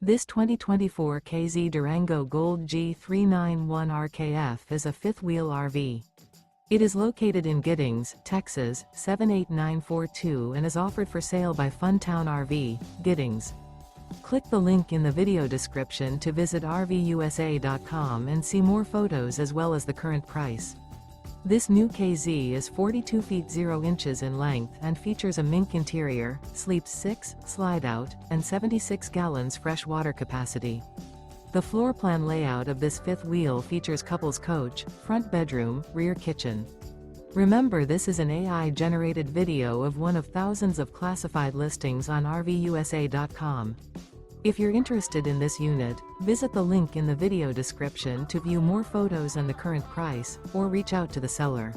This 2024 K-Z Durango Gold G391RKF is a fifth-wheel RV. It is located in Giddings, Texas, 78942 and is offered for sale by Funtown RV, Giddings. Click the link in the video description to visit RVUSA.com and see more photos as well as the current price. This new K-Z is 42 feet 0 inches in length and features a MINK interior, sleeps 6, slide-out, and 76 gallons fresh water capacity. The floor plan layout of this fifth wheel features couples coach, front bedroom, rear kitchen. Remember, this is an AI-generated video of one of thousands of classified listings on RVUSA.com. If you're interested in this unit, visit the link in the video description to view more photos and the current price, or reach out to the seller.